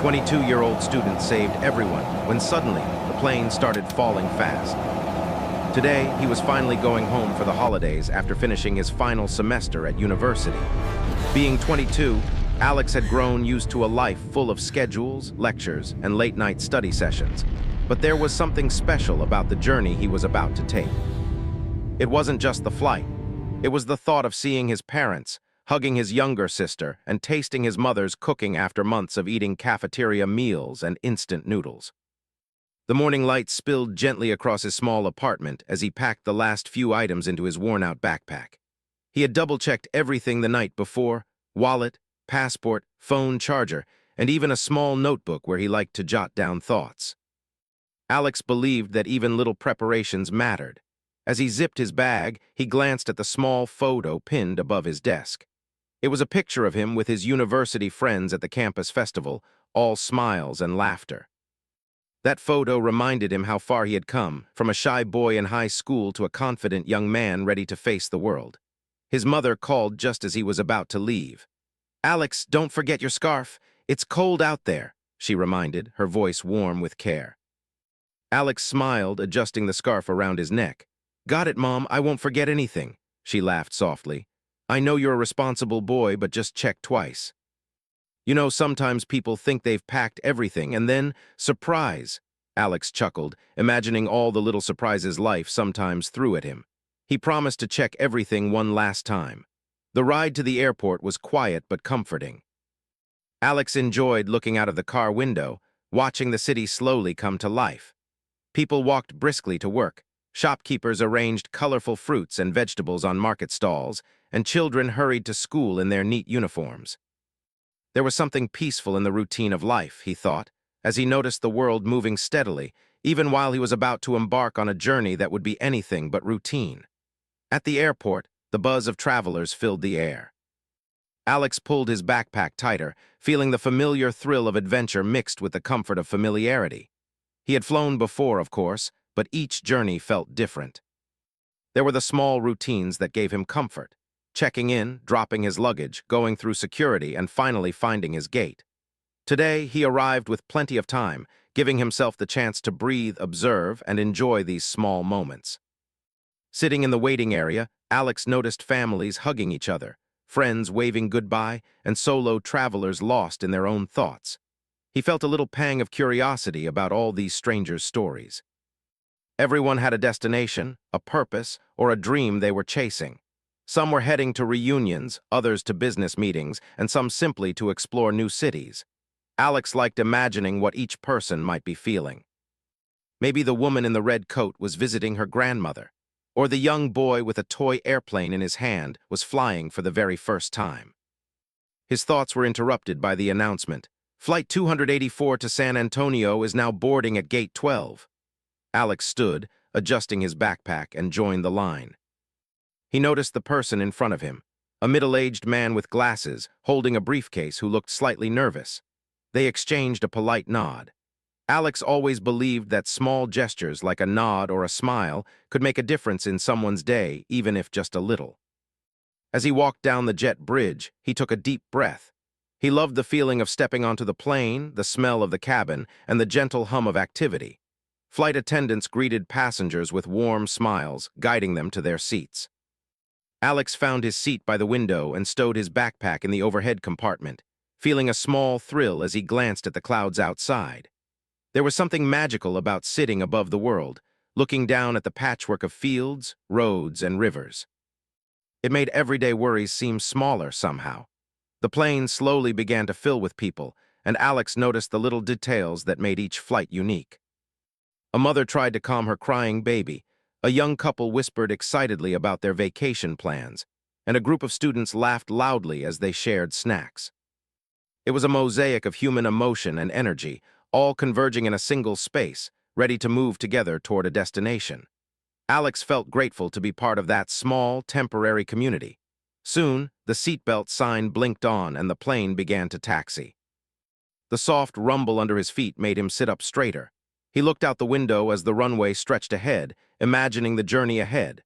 22-year-old student saved everyone when suddenly the plane started falling fast. Today, he was finally going home for the holidays after finishing his final semester at university. Being 22, Alex had grown used to a life full of schedules, lectures, and late-night study sessions. But there was something special about the journey he was about to take. It wasn't just the flight. It was the thought of seeing his parents, hugging his younger sister, and tasting his mother's cooking after months of eating cafeteria meals and instant noodles. The morning light spilled gently across his small apartment as he packed the last few items into his worn-out backpack. He had double-checked everything the night before: wallet, passport, phone, charger, and even a small notebook where he liked to jot down thoughts. Alex believed that even little preparations mattered. As he zipped his bag, he glanced at the small photo pinned above his desk. It was a picture of him with his university friends at the campus festival, all smiles and laughter. That photo reminded him how far he had come, from a shy boy in high school to a confident young man ready to face the world. His mother called just as he was about to leave. "Alex, don't forget your scarf. It's cold out there," she reminded, her voice warm with care. Alex smiled, adjusting the scarf around his neck. "Got it, Mom. I won't forget anything," she laughed softly. "I know you're a responsible boy, but just check twice." "You know, sometimes people think they've packed everything, and then, surprise!" Alex chuckled, imagining all the little surprises life sometimes threw at him. He promised to check everything one last time. The ride to the airport was quiet but comforting. Alex enjoyed looking out of the car window, watching the city slowly come to life. People walked briskly to work. Shopkeepers arranged colorful fruits and vegetables on market stalls, and children hurried to school in their neat uniforms. There was something peaceful in the routine of life, he thought, as he noticed the world moving steadily, even while he was about to embark on a journey that would be anything but routine. At the airport, the buzz of travelers filled the air. Alex pulled his backpack tighter, feeling the familiar thrill of adventure mixed with the comfort of familiarity. He had flown before, of course, but each journey felt different. There were the small routines that gave him comfort: checking in, dropping his luggage, going through security, and finally finding his gate. Today, he arrived with plenty of time, giving himself the chance to breathe, observe, and enjoy these small moments. Sitting in the waiting area, Alex noticed families hugging each other, friends waving goodbye, and solo travelers lost in their own thoughts. He felt a little pang of curiosity about all these strangers' stories. Everyone had a destination, a purpose, or a dream they were chasing. Some were heading to reunions, others to business meetings, and some simply to explore new cities. Alex liked imagining what each person might be feeling. Maybe the woman in the red coat was visiting her grandmother, or the young boy with a toy airplane in his hand was flying for the very first time. His thoughts were interrupted by the announcement: "Flight 284 to San Antonio is now boarding at Gate 12. Alex stood, adjusting his backpack, and joined the line. He noticed the person in front of him, a middle-aged man with glasses, holding a briefcase who looked slightly nervous. They exchanged a polite nod. Alex always believed that small gestures like a nod or a smile could make a difference in someone's day, even if just a little. As he walked down the jet bridge, he took a deep breath. He loved the feeling of stepping onto the plane, the smell of the cabin, and the gentle hum of activity. Flight attendants greeted passengers with warm smiles, guiding them to their seats. Alex found his seat by the window and stowed his backpack in the overhead compartment, feeling a small thrill as he glanced at the clouds outside. There was something magical about sitting above the world, looking down at the patchwork of fields, roads, and rivers. It made everyday worries seem smaller somehow. The plane slowly began to fill with people, and Alex noticed the little details that made each flight unique. A mother tried to calm her crying baby. A young couple whispered excitedly about their vacation plans, and a group of students laughed loudly as they shared snacks. It was a mosaic of human emotion and energy, all converging in a single space, ready to move together toward a destination. Alex felt grateful to be part of that small, temporary community. Soon, the seatbelt sign blinked on and the plane began to taxi. The soft rumble under his feet made him sit up straighter. He looked out the window as the runway stretched ahead, imagining the journey ahead.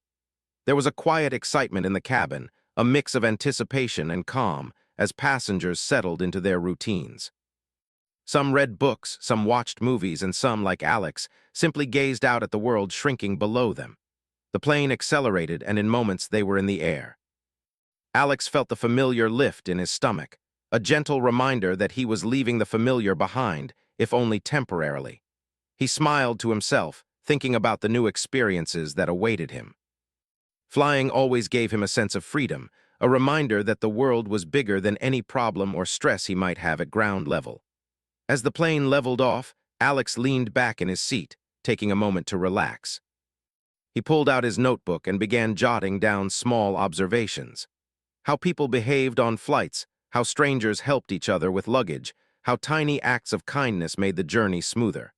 There was a quiet excitement in the cabin, a mix of anticipation and calm, as passengers settled into their routines. Some read books, some watched movies, and some, like Alex, simply gazed out at the world shrinking below them. The plane accelerated, and in moments they were in the air. Alex felt the familiar lift in his stomach, a gentle reminder that he was leaving the familiar behind, if only temporarily. He smiled to himself, thinking about the new experiences that awaited him. Flying always gave him a sense of freedom, a reminder that the world was bigger than any problem or stress he might have at ground level. As the plane leveled off, Alex leaned back in his seat, taking a moment to relax. He pulled out his notebook and began jotting down small observations. How people behaved on flights, how strangers helped each other with luggage, how tiny acts of kindness made the journey smoother.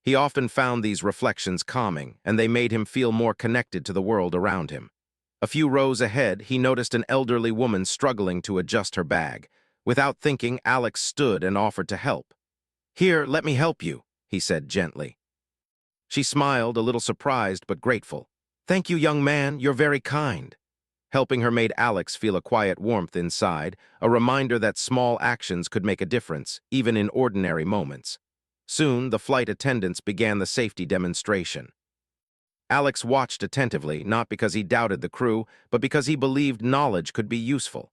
He often found these reflections calming, and they made him feel more connected to the world around him. A few rows ahead, he noticed an elderly woman struggling to adjust her bag. Without thinking, Alex stood and offered to help. "Here, let me help you," he said gently. She smiled, a little surprised but grateful. "Thank you, young man, you're very kind." Helping her made Alex feel a quiet warmth inside, a reminder that small actions could make a difference, even in ordinary moments. Soon, the flight attendants began the safety demonstration. Alex watched attentively, not because he doubted the crew, but because he believed knowledge could be useful.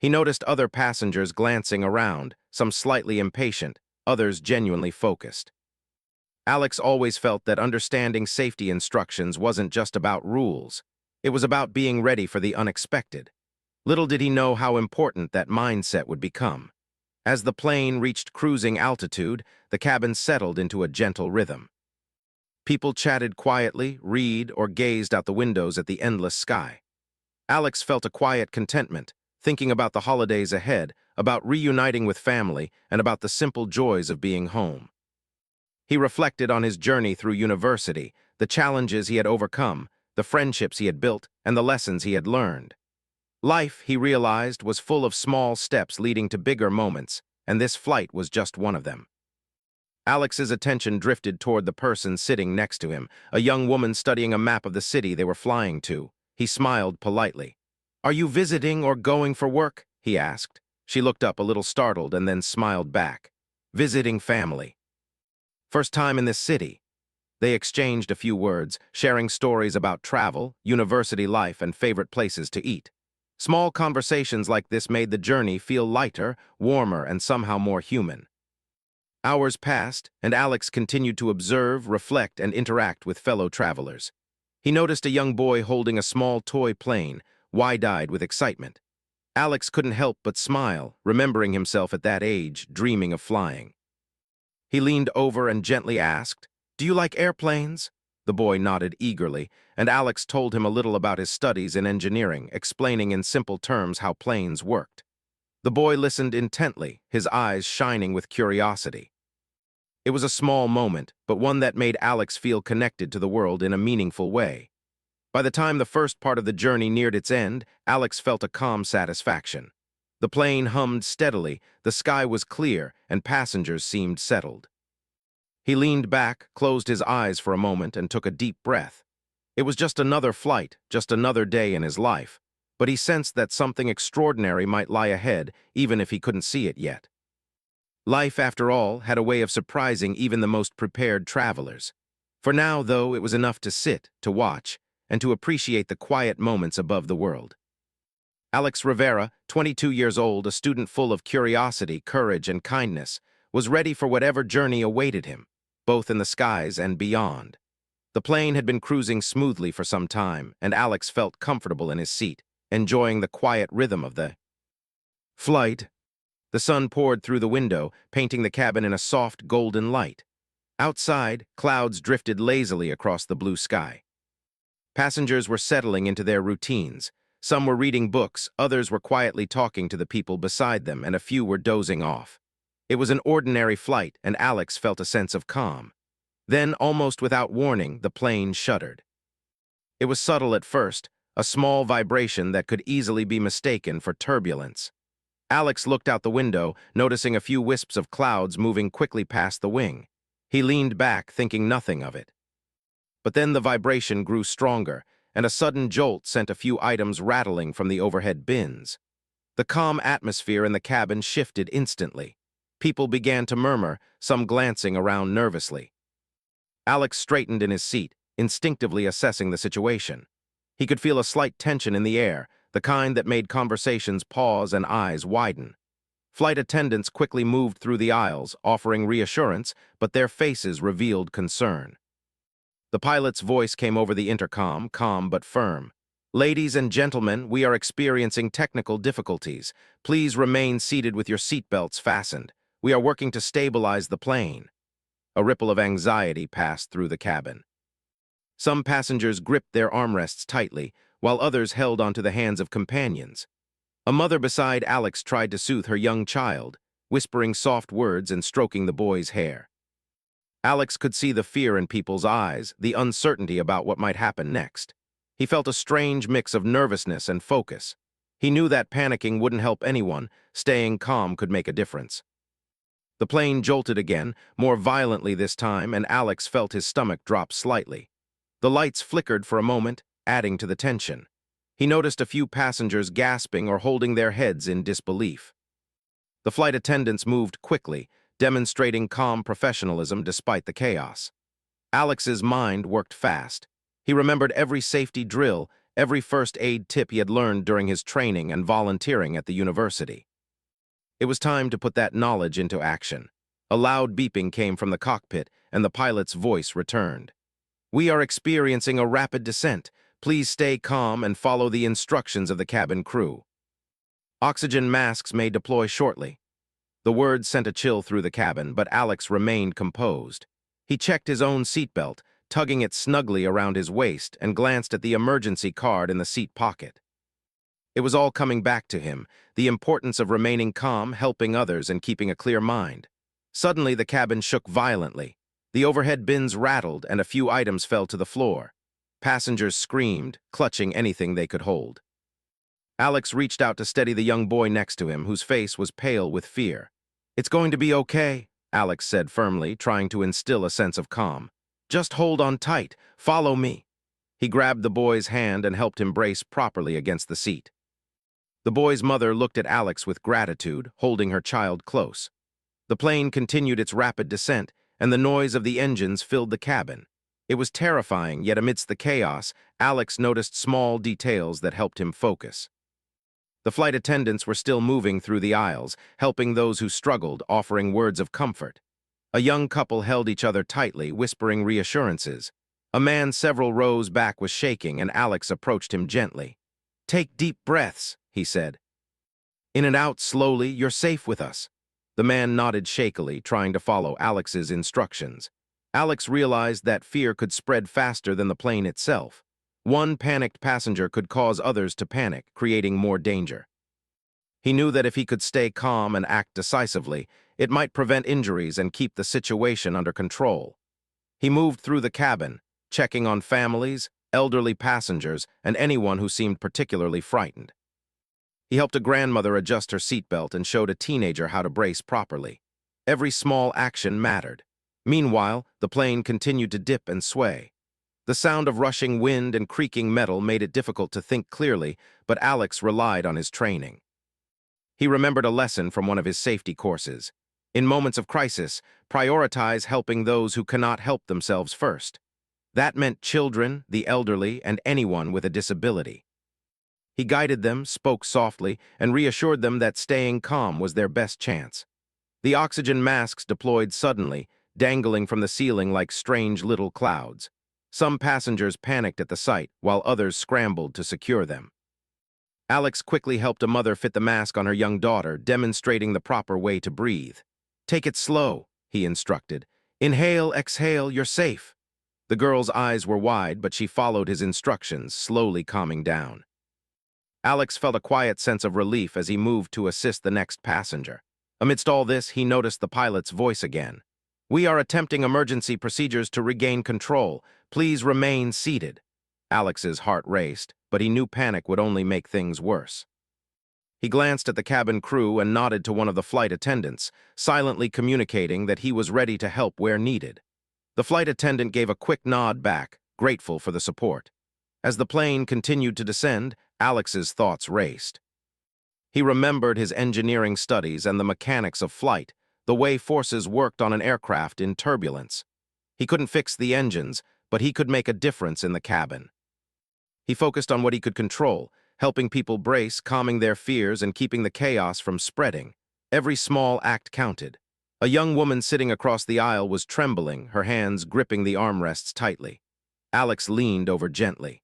He noticed other passengers glancing around, some slightly impatient, others genuinely focused. Alex always felt that understanding safety instructions wasn't just about rules. It was about being ready for the unexpected. Little did he know how important that mindset would become. As the plane reached cruising altitude, the cabin settled into a gentle rhythm. People chatted quietly, read, or gazed out the windows at the endless sky. Alex felt a quiet contentment, thinking about the holidays ahead, about reuniting with family, and about the simple joys of being home. He reflected on his journey through university, the challenges he had overcome, the friendships he had built, and the lessons he had learned. Life, he realized, was full of small steps leading to bigger moments, and this flight was just one of them. Alex's attention drifted toward the person sitting next to him, a young woman studying a map of the city they were flying to. He smiled politely. "Are you visiting or going for work?" he asked. She looked up a little startled and then smiled back. "Visiting family." "First time in this city." They exchanged a few words, sharing stories about travel, university life, and favorite places to eat. Small conversations like this made the journey feel lighter, warmer, and somehow more human. Hours passed, and Alex continued to observe, reflect, and interact with fellow travelers. He noticed a young boy holding a small toy plane, wide-eyed with excitement. Alex couldn't help but smile, remembering himself at that age, dreaming of flying. He leaned over and gently asked, "Do you like airplanes?" The boy nodded eagerly, and Alex told him a little about his studies in engineering, explaining in simple terms how planes worked. The boy listened intently, his eyes shining with curiosity. It was a small moment, but one that made Alex feel connected to the world in a meaningful way. By the time the first part of the journey neared its end, Alex felt a calm satisfaction. The plane hummed steadily, the sky was clear, and passengers seemed settled. He leaned back, closed his eyes for a moment, and took a deep breath. It was just another flight, just another day in his life, but he sensed that something extraordinary might lie ahead, even if he couldn't see it yet. Life, after all, had a way of surprising even the most prepared travelers. For now, though, it was enough to sit, to watch, and to appreciate the quiet moments above the world. Alex Rivera, 22 years old, a student full of curiosity, courage, and kindness, was ready for whatever journey awaited him, both in the skies and beyond. The plane had been cruising smoothly for some time, and Alex felt comfortable in his seat, enjoying the quiet rhythm of the flight. The sun poured through the window, painting the cabin in a soft, golden light. Outside, clouds drifted lazily across the blue sky. Passengers were settling into their routines. Some were reading books, others were quietly talking to the people beside them, and a few were dozing off. It was an ordinary flight, and Alex felt a sense of calm. Then, almost without warning, the plane shuddered. It was subtle at first, a small vibration that could easily be mistaken for turbulence. Alex looked out the window, noticing a few wisps of clouds moving quickly past the wing. He leaned back, thinking nothing of it. But then the vibration grew stronger, and a sudden jolt sent a few items rattling from the overhead bins. The calm atmosphere in the cabin shifted instantly. People began to murmur, some glancing around nervously. Alex straightened in his seat, instinctively assessing the situation. He could feel a slight tension in the air, the kind that made conversations pause and eyes widen. Flight attendants quickly moved through the aisles, offering reassurance, but their faces revealed concern. The pilot's voice came over the intercom, calm but firm. "Ladies and gentlemen, we are experiencing technical difficulties. Please remain seated with your seatbelts fastened. We are working to stabilize the plane." A ripple of anxiety passed through the cabin. Some passengers gripped their armrests tightly, while others held onto the hands of companions. A mother beside Alex tried to soothe her young child, whispering soft words and stroking the boy's hair. Alex could see the fear in people's eyes, the uncertainty about what might happen next. He felt a strange mix of nervousness and focus. He knew that panicking wouldn't help anyone, staying calm could make a difference. The plane jolted again, more violently this time, and Alex felt his stomach drop slightly. The lights flickered for a moment, adding to the tension. He noticed a few passengers gasping or holding their heads in disbelief. The flight attendants moved quickly, demonstrating calm professionalism despite the chaos. Alex's mind worked fast. He remembered every safety drill, every first aid tip he had learned during his training and volunteering at the university. It was time to put that knowledge into action. A loud beeping came from the cockpit, and the pilot's voice returned. "We are experiencing a rapid descent. Please stay calm and follow the instructions of the cabin crew." "Oxygen masks may deploy shortly." The words sent a chill through the cabin, but Alex remained composed. He checked his own seatbelt, tugging it snugly around his waist, and glanced at the emergency card in the seat pocket. It was all coming back to him, the importance of remaining calm, helping others, and keeping a clear mind. Suddenly, the cabin shook violently. The overhead bins rattled, and a few items fell to the floor. Passengers screamed, clutching anything they could hold. Alex reached out to steady the young boy next to him, whose face was pale with fear. "It's going to be okay," Alex said firmly, trying to instill a sense of calm. "Just hold on tight. Follow me." He grabbed the boy's hand and helped him brace properly against the seat. The boy's mother looked at Alex with gratitude, holding her child close. The plane continued its rapid descent, and the noise of the engines filled the cabin. It was terrifying, yet amidst the chaos, Alex noticed small details that helped him focus. The flight attendants were still moving through the aisles, helping those who struggled, offering words of comfort. A young couple held each other tightly, whispering reassurances. A man several rows back was shaking, and Alex approached him gently. "Take deep breaths," he said. "In and out slowly, you're safe with us." The man nodded shakily, trying to follow Alex's instructions. Alex realized that fear could spread faster than the plane itself. One panicked passenger could cause others to panic, creating more danger. He knew that if he could stay calm and act decisively, it might prevent injuries and keep the situation under control. He moved through the cabin, checking on families, elderly passengers, and anyone who seemed particularly frightened. He helped a grandmother adjust her seatbelt and showed a teenager how to brace properly. Every small action mattered. Meanwhile, the plane continued to dip and sway. The sound of rushing wind and creaking metal made it difficult to think clearly, but Alex relied on his training. He remembered a lesson from one of his safety courses. In moments of crisis, prioritize helping those who cannot help themselves first. That meant children, the elderly, and anyone with a disability. He guided them, spoke softly, and reassured them that staying calm was their best chance. The oxygen masks deployed suddenly, dangling from the ceiling like strange little clouds. Some passengers panicked at the sight, while others scrambled to secure them. Alex quickly helped a mother fit the mask on her young daughter, demonstrating the proper way to breathe. "Take it slow," he instructed. "Inhale, exhale, you're safe." The girl's eyes were wide, but she followed his instructions, slowly calming down. Alex felt a quiet sense of relief as he moved to assist the next passenger. Amidst all this, he noticed the pilot's voice again. "We are attempting emergency procedures to regain control. Please remain seated." Alex's heart raced, but he knew panic would only make things worse. He glanced at the cabin crew and nodded to one of the flight attendants, silently communicating that he was ready to help where needed. The flight attendant gave a quick nod back, grateful for the support. As the plane continued to descend, Alex's thoughts raced. He remembered his engineering studies and the mechanics of flight, the way forces worked on an aircraft in turbulence. He couldn't fix the engines, but he could make a difference in the cabin. He focused on what he could control, helping people brace, calming their fears, and keeping the chaos from spreading. Every small act counted. A young woman sitting across the aisle was trembling, her hands gripping the armrests tightly. Alex leaned over gently.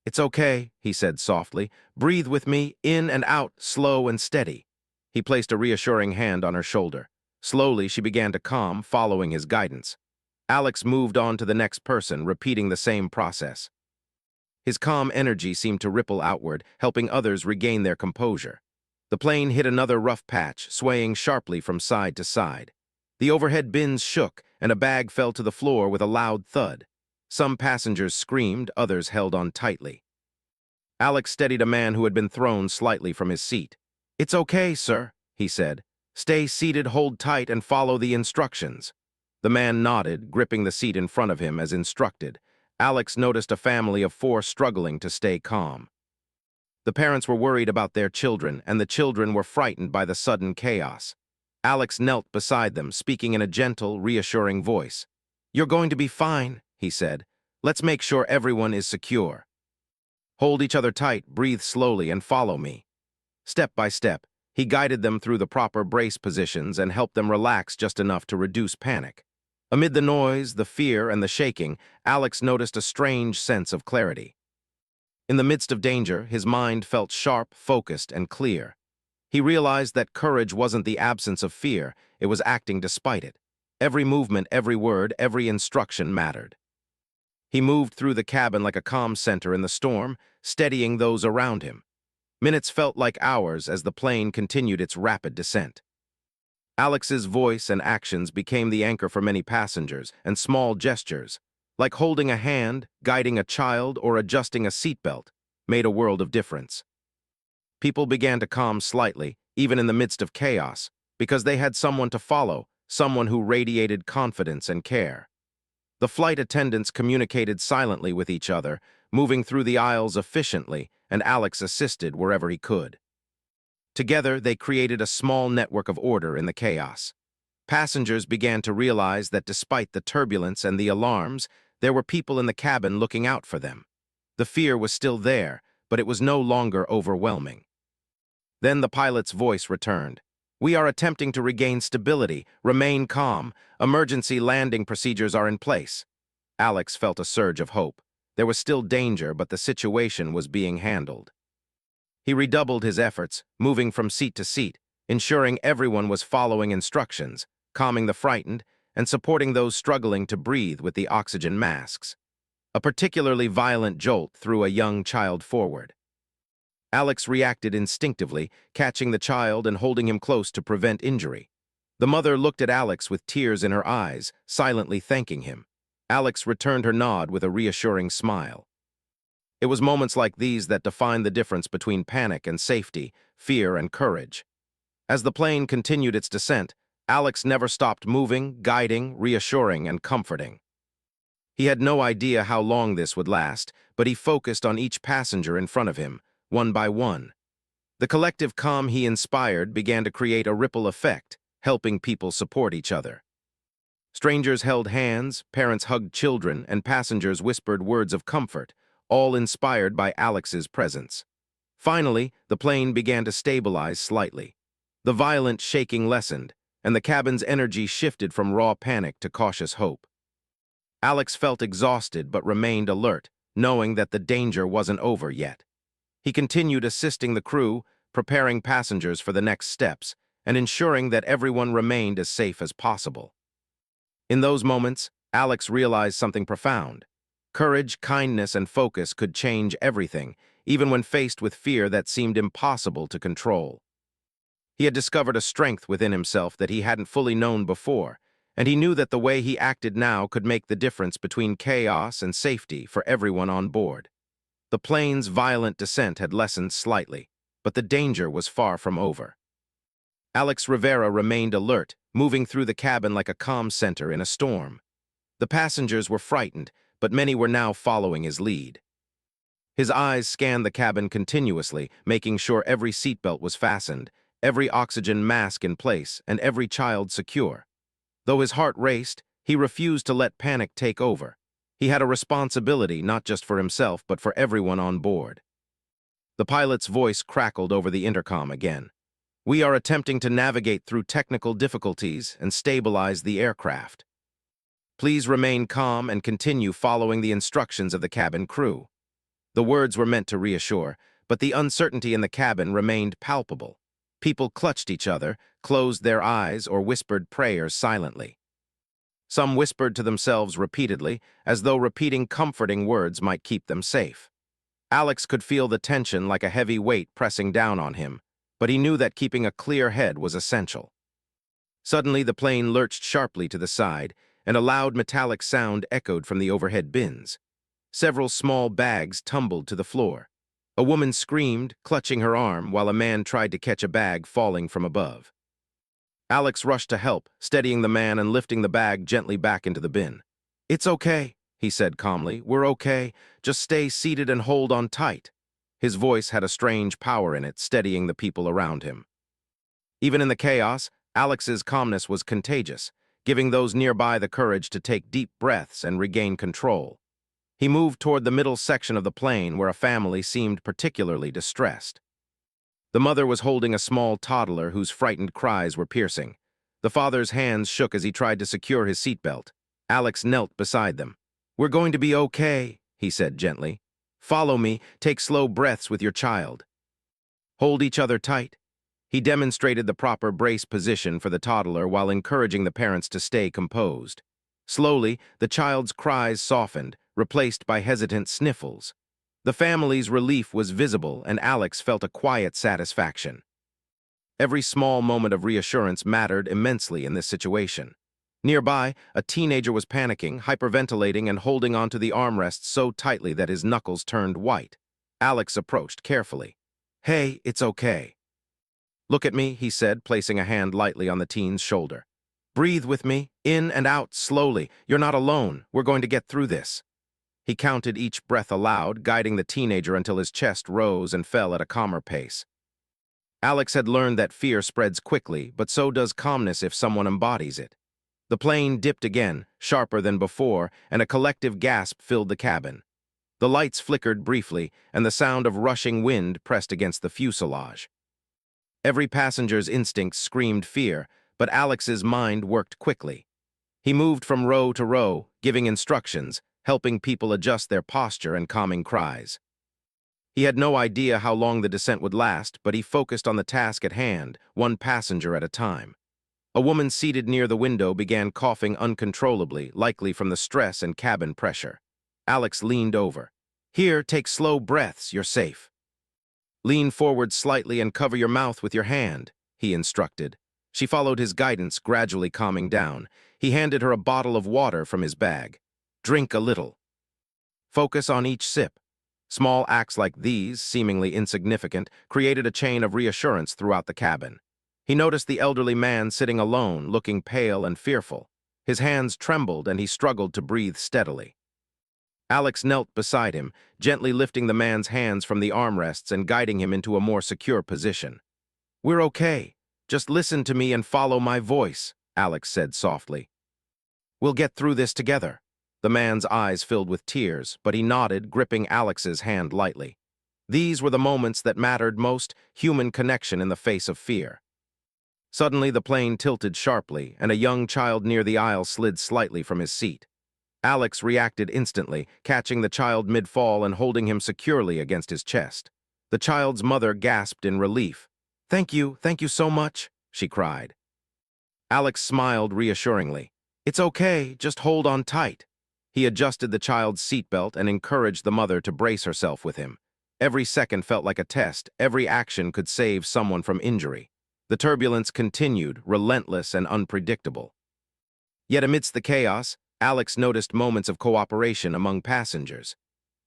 "It's okay," he said softly. "Breathe with me, in and out, slow and steady." He placed a reassuring hand on her shoulder. Slowly, she began to calm, following his guidance. Alex moved on to the next person, repeating the same process. His calm energy seemed to ripple outward, helping others regain their composure. The plane hit another rough patch, swaying sharply from side to side. The overhead bins shook, and a bag fell to the floor with a loud thud. Some passengers screamed, others held on tightly. Alex steadied a man who had been thrown slightly from his seat. "It's okay, sir," he said. "Stay seated, hold tight, and follow the instructions." The man nodded, gripping the seat in front of him as instructed. Alex noticed a family of 4 struggling to stay calm. The parents were worried about their children, and the children were frightened by the sudden chaos. Alex knelt beside them, speaking in a gentle, reassuring voice. "You're going to be fine," he said. "Let's make sure everyone is secure. Hold each other tight, breathe slowly, and follow me." Step by step, he guided them through the proper brace positions and helped them relax just enough to reduce panic. Amid the noise, the fear, and the shaking, Alex noticed a strange sense of clarity. In the midst of danger, his mind felt sharp, focused, and clear. He realized that courage wasn't the absence of fear, it was acting despite it. Every movement, every word, every instruction mattered. He moved through the cabin like a calm center in the storm, steadying those around him. Minutes felt like hours as the plane continued its rapid descent. Alex's voice and actions became the anchor for many passengers, and small gestures, like holding a hand, guiding a child, or adjusting a seatbelt, made a world of difference. People began to calm slightly, even in the midst of chaos, because they had someone to follow, someone who radiated confidence and care. The flight attendants communicated silently with each other, moving through the aisles efficiently, and Alex assisted wherever he could. Together, they created a small network of order in the chaos. Passengers began to realize that despite the turbulence and the alarms, there were people in the cabin looking out for them. The fear was still there, but it was no longer overwhelming. Then the pilot's voice returned. "We are attempting to regain stability. Remain calm. Emergency landing procedures are in place." Alex felt a surge of hope. There was still danger, but the situation was being handled. He redoubled his efforts, moving from seat to seat, ensuring everyone was following instructions, calming the frightened, and supporting those struggling to breathe with the oxygen masks. A particularly violent jolt threw a young child forward. Alex reacted instinctively, catching the child and holding him close to prevent injury. The mother looked at Alex with tears in her eyes, silently thanking him. Alex returned her nod with a reassuring smile. It was moments like these that defined the difference between panic and safety, fear and courage. As the plane continued its descent, Alex never stopped moving, guiding, reassuring, and comforting. He had no idea how long this would last, but he focused on each passenger in front of him, one by one. The collective calm he inspired began to create a ripple effect, helping people support each other. Strangers held hands, parents hugged children, and passengers whispered words of comfort, all inspired by Alex's presence. Finally, the plane began to stabilize slightly. The violent shaking lessened, and the cabin's energy shifted from raw panic to cautious hope. Alex felt exhausted but remained alert, knowing that the danger wasn't over yet. He continued assisting the crew, preparing passengers for the next steps, and ensuring that everyone remained as safe as possible. In those moments, Alex realized something profound. Courage, kindness, and focus could change everything, even when faced with fear that seemed impossible to control. He had discovered a strength within himself that he hadn't fully known before, and he knew that the way he acted now could make the difference between chaos and safety for everyone on board. The plane's violent descent had lessened slightly, but the danger was far from over. Alex Rivera remained alert, moving through the cabin like a calm center in a storm. The passengers were frightened, but many were now following his lead. His eyes scanned the cabin continuously, making sure every seatbelt was fastened, every oxygen mask in place and every child secure. Though his heart raced, he refused to let panic take over. He had a responsibility not just for himself but for everyone on board. The pilot's voice crackled over the intercom again. "We are attempting to navigate through technical difficulties and stabilize the aircraft. Please remain calm and continue following the instructions of the cabin crew." The words were meant to reassure, but the uncertainty in the cabin remained palpable. People clutched each other, closed their eyes, or whispered prayers silently. Some whispered to themselves repeatedly, as though repeating comforting words might keep them safe. Alex could feel the tension like a heavy weight pressing down on him, but he knew that keeping a clear head was essential. Suddenly, the plane lurched sharply to the side, and a loud metallic sound echoed from the overhead bins. Several small bags tumbled to the floor. A woman screamed, clutching her arm, while a man tried to catch a bag falling from above. Alex rushed to help, steadying the man and lifting the bag gently back into the bin. "It's okay," he said calmly. "We're okay. Just stay seated and hold on tight." His voice had a strange power in it, steadying the people around him. Even in the chaos, Alex's calmness was contagious, giving those nearby the courage to take deep breaths and regain control. He moved toward the middle section of the plane where a family seemed particularly distressed. The mother was holding a small toddler whose frightened cries were piercing. The father's hands shook as he tried to secure his seatbelt. Alex knelt beside them. "We're going to be okay," he said gently. "Follow me, take slow breaths with your child. Hold each other tight." He demonstrated the proper brace position for the toddler while encouraging the parents to stay composed. Slowly, the child's cries softened, replaced by hesitant sniffles. The family's relief was visible, and Alex felt a quiet satisfaction. Every small moment of reassurance mattered immensely in this situation. Nearby, a teenager was panicking, hyperventilating, and holding onto the armrests so tightly that his knuckles turned white. Alex approached carefully. "Hey, it's okay." "Look at me," he said, placing a hand lightly on the teen's shoulder. "Breathe with me, in and out, slowly. You're not alone. We're going to get through this." He counted each breath aloud, guiding the teenager until his chest rose and fell at a calmer pace. Alex had learned that fear spreads quickly, but so does calmness if someone embodies it. The plane dipped again, sharper than before, and a collective gasp filled the cabin. The lights flickered briefly, and the sound of rushing wind pressed against the fuselage. Every passenger's instincts screamed fear, but Alex's mind worked quickly. He moved from row to row, giving instructions, helping people adjust their posture and calming cries. He had no idea how long the descent would last, but he focused on the task at hand, one passenger at a time. A woman seated near the window began coughing uncontrollably, likely from the stress and cabin pressure. Alex leaned over. "Here, take slow breaths, you're safe." "Lean forward slightly and cover your mouth with your hand," he instructed. She followed his guidance, gradually calming down. He handed her a bottle of water from his bag. "Drink a little. Focus on each sip." Small acts like these, seemingly insignificant, created a chain of reassurance throughout the cabin. He noticed the elderly man sitting alone, looking pale and fearful. His hands trembled and he struggled to breathe steadily. Alex knelt beside him, gently lifting the man's hands from the armrests and guiding him into a more secure position. "We're okay. Just listen to me and follow my voice," Alex said softly. "We'll get through this together." The man's eyes filled with tears, but he nodded, gripping Alex's hand lightly. These were the moments that mattered most, human connection in the face of fear. Suddenly, the plane tilted sharply, and a young child near the aisle slid slightly from his seat. Alex reacted instantly, catching the child mid-fall and holding him securely against his chest. The child's mother gasped in relief. Thank you so much," she cried. Alex smiled reassuringly. "It's okay, just hold on tight." He adjusted the child's seatbelt and encouraged the mother to brace herself with him. Every second felt like a test. Every action could save someone from injury. The turbulence continued, relentless and unpredictable. Yet amidst the chaos, Alex noticed moments of cooperation among passengers.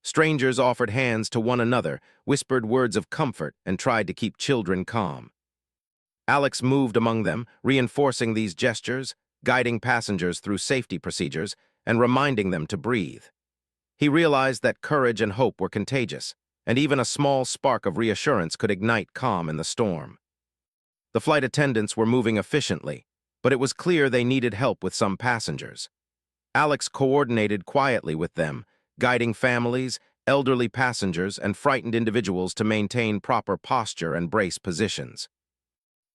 Strangers offered hands to one another, whispered words of comfort, and tried to keep children calm. Alex moved among them, reinforcing these gestures, guiding passengers through safety procedures, and reminding them to breathe. He realized that courage and hope were contagious, and even a small spark of reassurance could ignite calm in the storm. The flight attendants were moving efficiently, but it was clear they needed help with some passengers. Alex coordinated quietly with them, guiding families, elderly passengers, and frightened individuals to maintain proper posture and brace positions.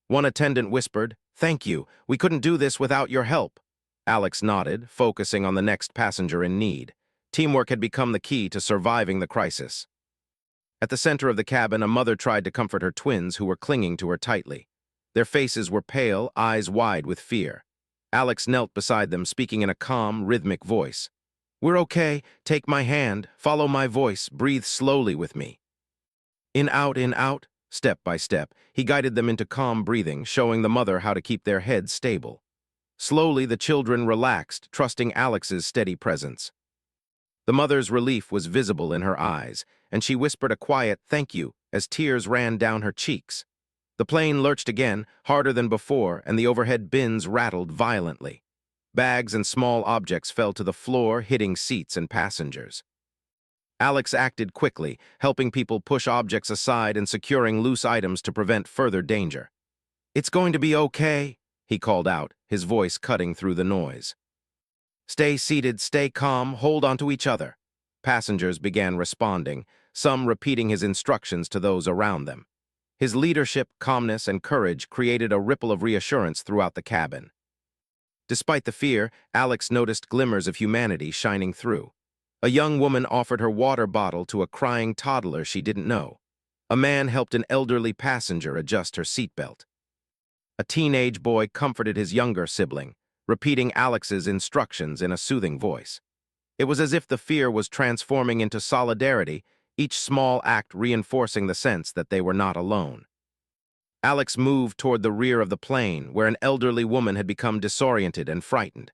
One attendant whispered, "Thank you. We couldn't do this without your help." Alex nodded, focusing on the next passenger in need. Teamwork had become the key to surviving the crisis. At the center of the cabin, a mother tried to comfort her twins who were clinging to her tightly. Their faces were pale, eyes wide with fear. Alex knelt beside them, speaking in a calm, rhythmic voice. "We're okay. Take my hand. Follow my voice. Breathe slowly with me." In, out. Step by step, he guided them into calm breathing, showing the mother how to keep their heads stable. Slowly, the children relaxed, trusting Alex's steady presence. The mother's relief was visible in her eyes, and she whispered a quiet "thank you" as tears ran down her cheeks. The plane lurched again, harder than before, and the overhead bins rattled violently. Bags and small objects fell to the floor, hitting seats and passengers. Alex acted quickly, helping people push objects aside and securing loose items to prevent further danger. "It's going to be okay," he called out, his voice cutting through the noise. "Stay seated, stay calm, hold onto each other." Passengers began responding, some repeating his instructions to those around them. His leadership, calmness, and courage created a ripple of reassurance throughout the cabin. Despite the fear, Alex noticed glimmers of humanity shining through. A young woman offered her water bottle to a crying toddler she didn't know. A man helped an elderly passenger adjust her seatbelt. A teenage boy comforted his younger sibling, repeating Alex's instructions in a soothing voice. It was as if the fear was transforming into solidarity, each small act reinforcing the sense that they were not alone. Alex moved toward the rear of the plane, where an elderly woman had become disoriented and frightened.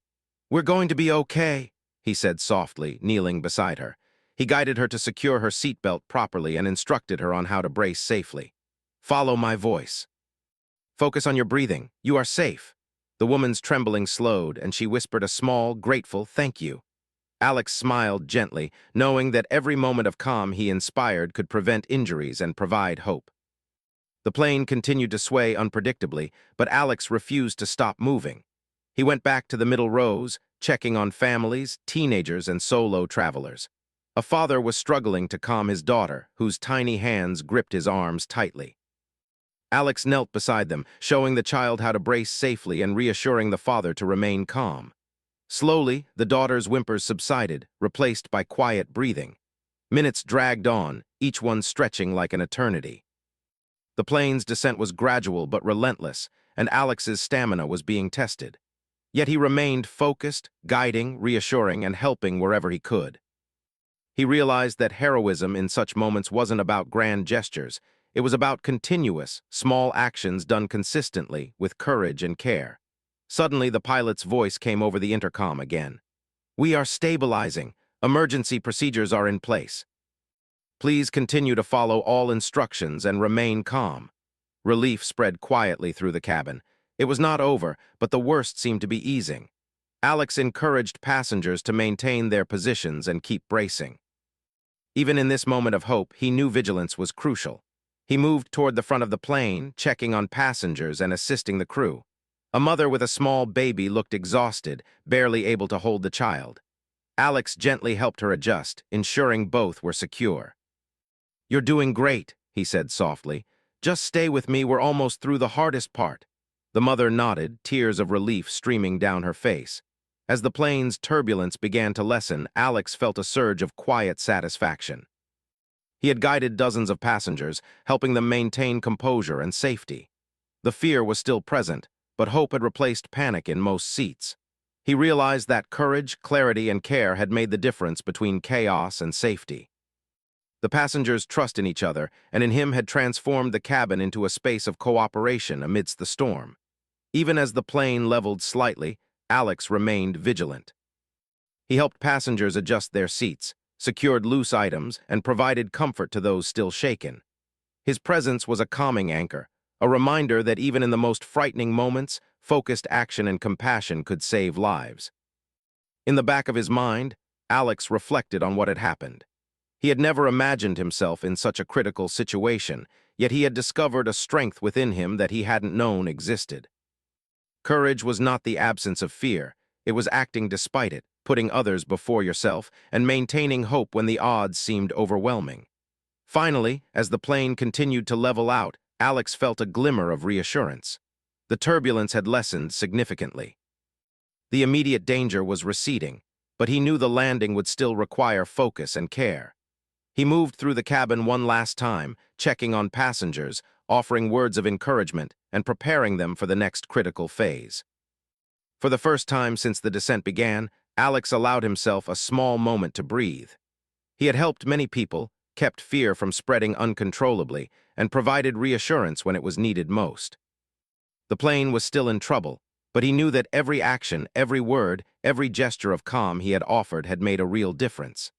"We're going to be okay," he said softly, kneeling beside her. He guided her to secure her seatbelt properly and instructed her on how to brace safely. "Follow my voice. Focus on your breathing. You are safe." The woman's trembling slowed, and she whispered a small, grateful "thank you." Alex smiled gently, knowing that every moment of calm he inspired could prevent injuries and provide hope. The plane continued to sway unpredictably, but Alex refused to stop moving. He went back to the middle rows, checking on families, teenagers, and solo travelers. A father was struggling to calm his daughter, whose tiny hands gripped his arms tightly. Alex knelt beside them, showing the child how to brace safely and reassuring the father to remain calm. Slowly, the daughter's whimpers subsided, replaced by quiet breathing. Minutes dragged on, each one stretching like an eternity. The plane's descent was gradual but relentless, and Alex's stamina was being tested. Yet he remained focused, guiding, reassuring, and helping wherever he could. He realized that heroism in such moments wasn't about grand gestures. It was about continuous, small actions done consistently, with courage and care. Suddenly, the pilot's voice came over the intercom again. "We are stabilizing. Emergency procedures are in place. Please continue to follow all instructions and remain calm." Relief spread quietly through the cabin. It was not over, but the worst seemed to be easing. Alex encouraged passengers to maintain their positions and keep bracing. Even in this moment of hope, he knew vigilance was crucial. He moved toward the front of the plane, checking on passengers and assisting the crew. A mother with a small baby looked exhausted, barely able to hold the child. Alex gently helped her adjust, ensuring both were secure. "You're doing great," he said softly. "Just stay with me, we're almost through the hardest part." The mother nodded, tears of relief streaming down her face. As the plane's turbulence began to lessen, Alex felt a surge of quiet satisfaction. He had guided dozens of passengers, helping them maintain composure and safety. The fear was still present, but hope had replaced panic in most seats. He realized that courage, clarity, and care had made the difference between chaos and safety. The passengers' trust in each other and in him had transformed the cabin into a space of cooperation amidst the storm. Even as the plane leveled slightly, Alex remained vigilant. He helped passengers adjust their seats, secured loose items, and provided comfort to those still shaken. His presence was a calming anchor, a reminder that even in the most frightening moments, focused action and compassion could save lives. In the back of his mind, Alex reflected on what had happened. He had never imagined himself in such a critical situation, yet he had discovered a strength within him that he hadn't known existed. Courage was not the absence of fear, it was acting despite it, putting others before yourself, and maintaining hope when the odds seemed overwhelming. Finally, as the plane continued to level out, Alex felt a glimmer of reassurance. The turbulence had lessened significantly. The immediate danger was receding, but he knew the landing would still require focus and care. He moved through the cabin one last time, checking on passengers, offering words of encouragement, and preparing them for the next critical phase. For the first time since the descent began, Alex allowed himself a small moment to breathe. He had helped many people, kept fear from spreading uncontrollably, and provided reassurance when it was needed most. The plane was still in trouble, but he knew that every action, every word, every gesture of calm he had offered had made a real difference.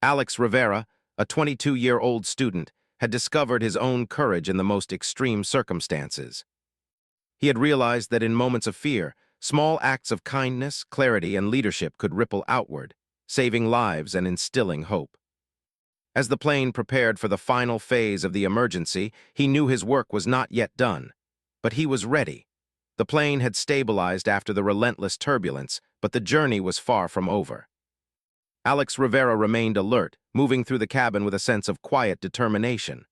Alex Rivera, a 22-year-old student, had discovered his own courage in the most extreme circumstances. He had realized that in moments of fear, small acts of kindness, clarity, and leadership could ripple outward, saving lives and instilling hope. As the plane prepared for the final phase of the emergency, he knew his work was not yet done. But he was ready. The plane had stabilized after the relentless turbulence, but the journey was far from over. Alex Rivera remained alert, moving through the cabin with a sense of quiet determination.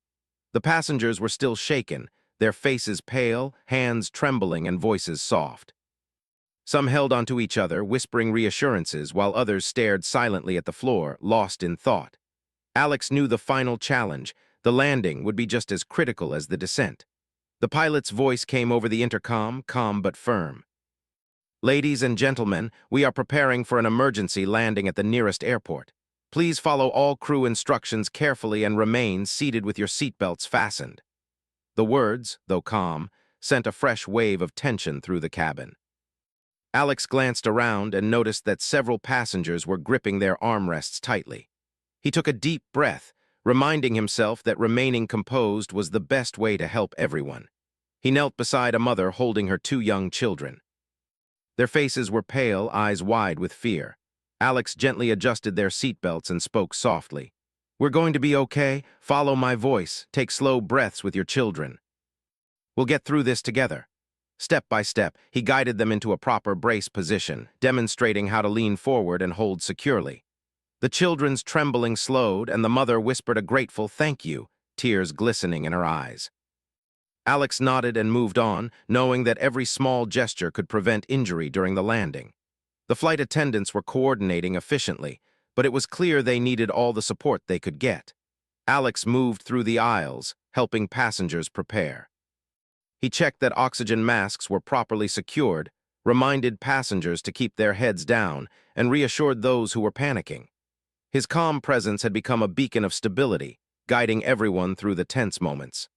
The passengers were still shaken, their faces pale, hands trembling, and voices soft. Some held onto each other, whispering reassurances, while others stared silently at the floor, lost in thought. Alex knew the final challenge, the landing, would be just as critical as the descent. The pilot's voice came over the intercom, calm but firm. "Ladies and gentlemen, we are preparing for an emergency landing at the nearest airport. Please follow all crew instructions carefully and remain seated with your seatbelts fastened." The words, though calm, sent a fresh wave of tension through the cabin. Alex glanced around and noticed that several passengers were gripping their armrests tightly. He took a deep breath, reminding himself that remaining composed was the best way to help everyone. He knelt beside a mother holding her two young children. Their faces were pale, eyes wide with fear. Alex gently adjusted their seatbelts and spoke softly. "We're going to be okay. Follow my voice. Take slow breaths with your children. We'll get through this together." Step by step, he guided them into a proper brace position, demonstrating how to lean forward and hold securely. The children's trembling slowed, and the mother whispered a grateful "thank you," tears glistening in her eyes. Alex nodded and moved on, knowing that every small gesture could prevent injury during the landing. The flight attendants were coordinating efficiently, but it was clear they needed all the support they could get. Alex moved through the aisles, helping passengers prepare. He checked that oxygen masks were properly secured, reminded passengers to keep their heads down, and reassured those who were panicking. His calm presence had become a beacon of stability, guiding everyone through the tense moments.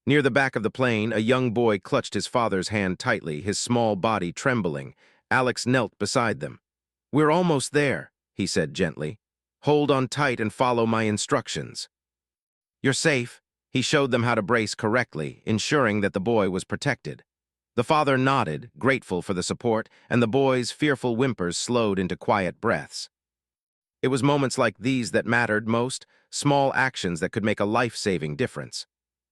Near the back of the plane, a young boy clutched his father's hand tightly, his small body trembling. Alex knelt beside them. "We're almost there," he said gently. "Hold on tight and follow my instructions." "You're safe." He showed them how to brace correctly, ensuring that the boy was protected. The father nodded, grateful for the support, and the boy's fearful whimpers slowed into quiet breaths. It was moments like these that mattered most, small actions that could make a life-saving difference.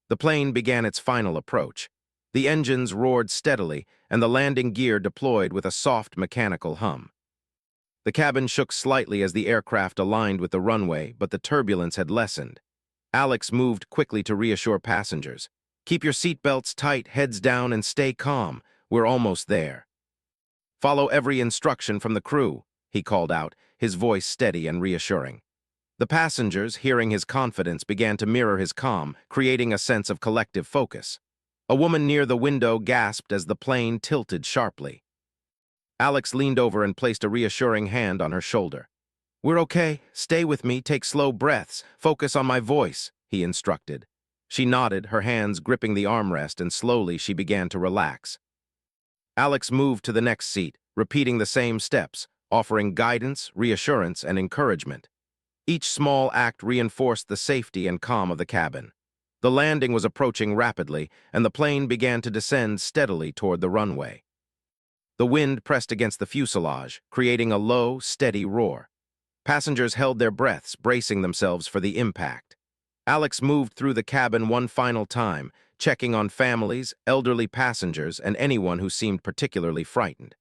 The plane began its final approach. The engines roared steadily, and the landing gear deployed with a soft mechanical hum. The cabin shook slightly as the aircraft aligned with the runway, but the turbulence had lessened. Alex moved quickly to reassure passengers. "Keep your seatbelts tight, heads down, and stay calm. We're almost there." "Follow every instruction from the crew," he called out, his voice steady and reassuring. The passengers, hearing his confidence, began to mirror his calm, creating a sense of collective focus. A woman near the window gasped as the plane tilted sharply. Alex leaned over and placed a reassuring hand on her shoulder. "We're okay. Stay with me, take slow breaths, focus on my voice," he instructed. She nodded, her hands gripping the armrest, and slowly she began to relax. Alex moved to the next seat, repeating the same steps, offering guidance, reassurance, and encouragement. Each small act reinforced the safety and calm of the cabin. The landing was approaching rapidly, and the plane began to descend steadily toward the runway. The wind pressed against the fuselage, creating a low, steady roar. Passengers held their breaths, bracing themselves for the impact. Alex moved through the cabin one final time, checking on families, elderly passengers, and anyone who seemed particularly frightened.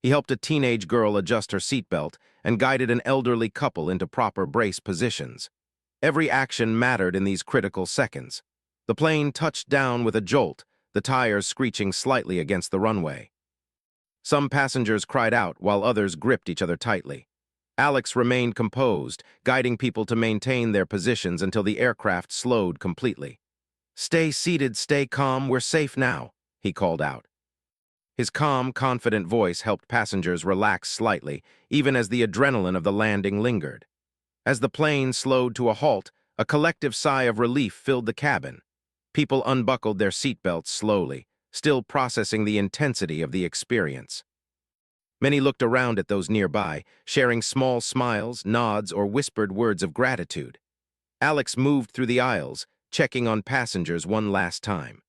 He helped a teenage girl adjust her seatbelt and guided an elderly couple into proper brace positions. Every action mattered in these critical seconds. The plane touched down with a jolt, the tires screeching slightly against the runway. Some passengers cried out while others gripped each other tightly. Alex remained composed, guiding people to maintain their positions until the aircraft slowed completely. "Stay seated, stay calm, we're safe now," he called out. His calm, confident voice helped passengers relax slightly, even as the adrenaline of the landing lingered. As the plane slowed to a halt, a collective sigh of relief filled the cabin. People unbuckled their seatbelts slowly, still processing the intensity of the experience. Many looked around at those nearby, sharing small smiles, nods, or whispered words of gratitude. Alex moved through the aisles, checking on passengers one last time.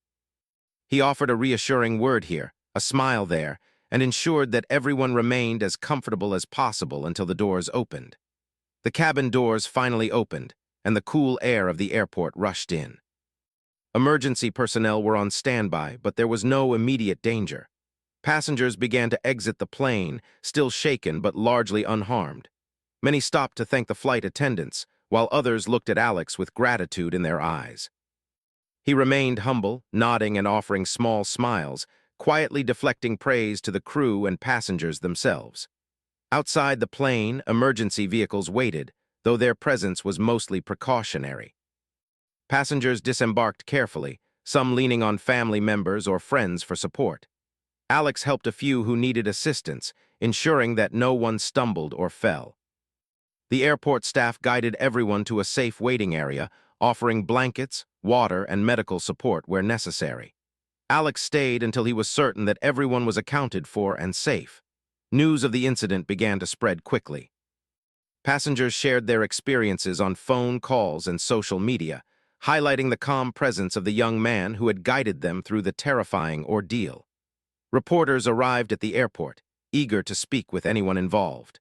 He offered a reassuring word here, a smile there, and ensured that everyone remained as comfortable as possible until the doors opened. The cabin doors finally opened, and the cool air of the airport rushed in. Emergency personnel were on standby, but there was no immediate danger. Passengers began to exit the plane, still shaken but largely unharmed. Many stopped to thank the flight attendants, while others looked at Alex with gratitude in their eyes. He remained humble, nodding and offering small smiles, quietly deflecting praise to the crew and passengers themselves. Outside the plane, emergency vehicles waited, though their presence was mostly precautionary. Passengers disembarked carefully, some leaning on family members or friends for support. Alex helped a few who needed assistance, ensuring that no one stumbled or fell. The airport staff guided everyone to a safe waiting area, offering blankets, water, and medical support where necessary. Alex stayed until he was certain that everyone was accounted for and safe. News of the incident began to spread quickly. Passengers shared their experiences on phone calls and social media, highlighting the calm presence of the young man who had guided them through the terrifying ordeal. Reporters arrived at the airport, eager to speak with anyone involved.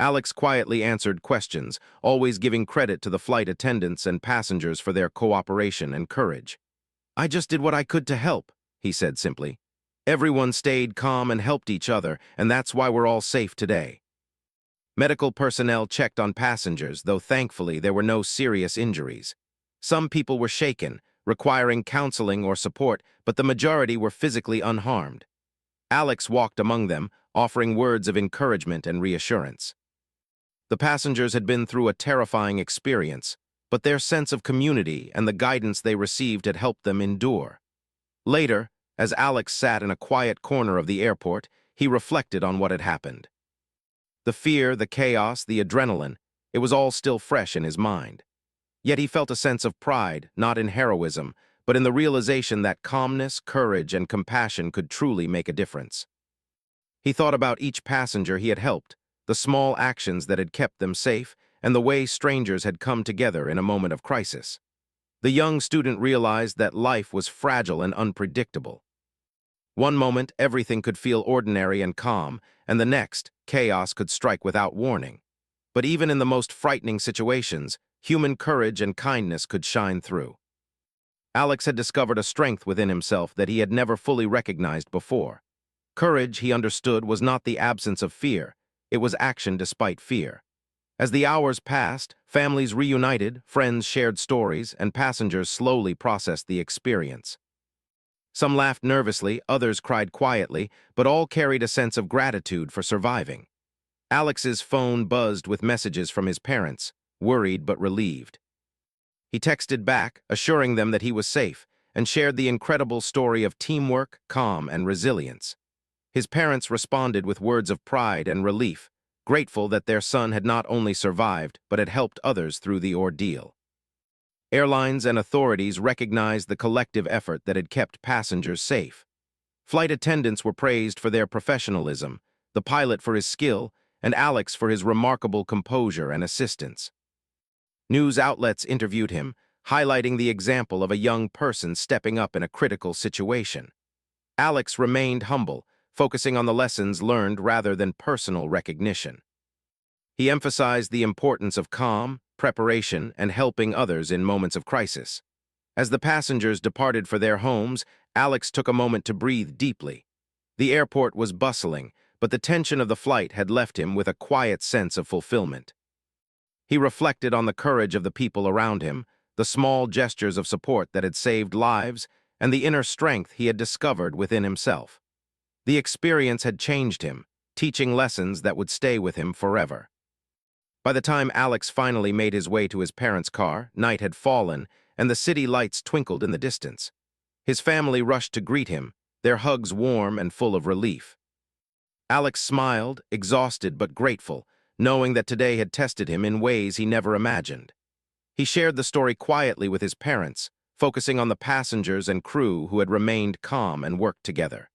Alex quietly answered questions, always giving credit to the flight attendants and passengers for their cooperation and courage. "I just did what I could to help," he said simply. "Everyone stayed calm and helped each other, and that's why we're all safe today." Medical personnel checked on passengers, though thankfully there were no serious injuries. Some people were shaken, requiring counseling or support, but the majority were physically unharmed. Alex walked among them, offering words of encouragement and reassurance. The passengers had been through a terrifying experience, but their sense of community and the guidance they received had helped them endure. Later, as Alex sat in a quiet corner of the airport, he reflected on what had happened. The fear, the chaos, the adrenaline, it was all still fresh in his mind. Yet he felt a sense of pride, not in heroism, but in the realization that calmness, courage, and compassion could truly make a difference. He thought about each passenger he had helped, the small actions that had kept them safe, and the way strangers had come together in a moment of crisis. The young student realized that life was fragile and unpredictable. One moment, everything could feel ordinary and calm, and the next, chaos could strike without warning. But even in the most frightening situations, human courage and kindness could shine through. Alex had discovered a strength within himself that he had never fully recognized before. Courage, he understood, was not the absence of fear. It was action despite fear. As the hours passed, families reunited, friends shared stories, and passengers slowly processed the experience. Some laughed nervously, others cried quietly, but all carried a sense of gratitude for surviving. Alex's phone buzzed with messages from his parents, worried but relieved. He texted back, assuring them that he was safe, and shared the incredible story of teamwork, calm, and resilience. His parents responded with words of pride and relief, grateful that their son had not only survived, but had helped others through the ordeal. Airlines and authorities recognized the collective effort that had kept passengers safe. Flight attendants were praised for their professionalism, the pilot for his skill, and Alex for his remarkable composure and assistance. News outlets interviewed him, highlighting the example of a young person stepping up in a critical situation. Alex remained humble, focusing on the lessons learned rather than personal recognition. He emphasized the importance of calm, preparation, and helping others in moments of crisis. As the passengers departed for their homes, Alex took a moment to breathe deeply. The airport was bustling, but the tension of the flight had left him with a quiet sense of fulfillment. He reflected on the courage of the people around him, the small gestures of support that had saved lives, and the inner strength he had discovered within himself. The experience had changed him, teaching lessons that would stay with him forever. By the time Alex finally made his way to his parents' car, night had fallen, and the city lights twinkled in the distance. His family rushed to greet him, their hugs warm and full of relief. Alex smiled, exhausted but grateful, knowing that today had tested him in ways he never imagined. He shared the story quietly with his parents, focusing on the passengers and crew who had remained calm and worked together.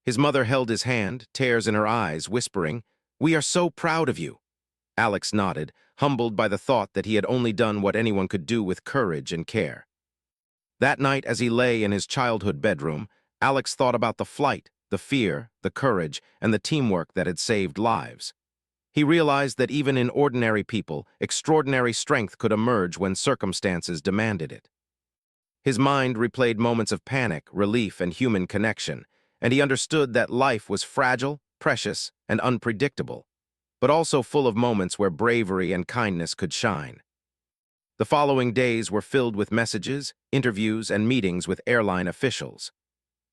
His mother held his hand, tears in her eyes, whispering, "We are so proud of you." Alex nodded, humbled by the thought that he had only done what anyone could do with courage and care. That night, as he lay in his childhood bedroom, Alex thought about the flight, the fear, the courage, and the teamwork that had saved lives. He realized that even in ordinary people, extraordinary strength could emerge when circumstances demanded it. His mind replayed moments of panic, relief, and human connection, and he understood that life was fragile, precious, and unpredictable, but also full of moments where bravery and kindness could shine. The following days were filled with messages, interviews, and meetings with airline officials.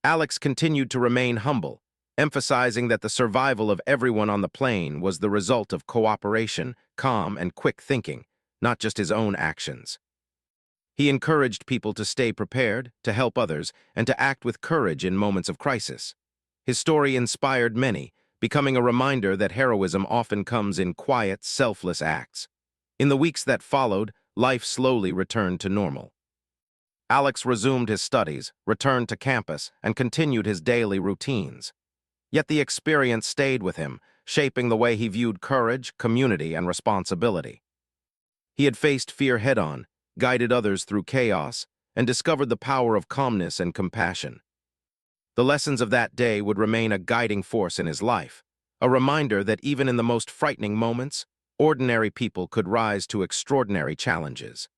Alex continued to remain humble, emphasizing that the survival of everyone on the plane was the result of cooperation, calm, and quick thinking, not just his own actions. He encouraged people to stay prepared, to help others, and to act with courage in moments of crisis. His story inspired many, becoming a reminder that heroism often comes in quiet, selfless acts. In the weeks that followed, life slowly returned to normal. Alex resumed his studies, returned to campus, and continued his daily routines. Yet the experience stayed with him, shaping the way he viewed courage, community, and responsibility. He had faced fear head-on, guided others through chaos, and discovered the power of calmness and compassion. The lessons of that day would remain a guiding force in his life, a reminder that even in the most frightening moments, ordinary people could rise to extraordinary challenges.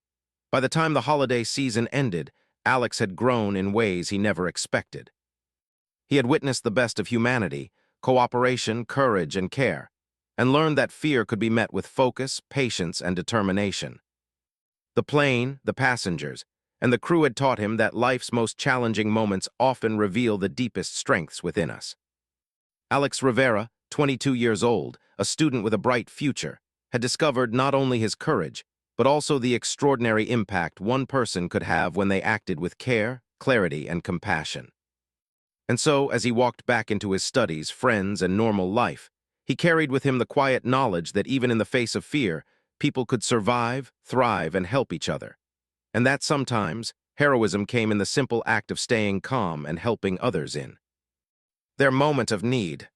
By the time the holiday season ended, Alex had grown in ways he never expected. He had witnessed the best of humanity, cooperation, courage, and care, and learned that fear could be met with focus, patience, and determination. The plane, the passengers, and the crew had taught him that life's most challenging moments often reveal the deepest strengths within us. Alex Rivera, 22 years old, a student with a bright future, had discovered not only his courage, but also the extraordinary impact one person could have when they acted with care, clarity, and compassion. And so, as he walked back into his studies, friends, and normal life, he carried with him the quiet knowledge that even in the face of fear, people could survive, thrive, and help each other. And that sometimes, heroism came in the simple act of staying calm and helping others in their moment of need.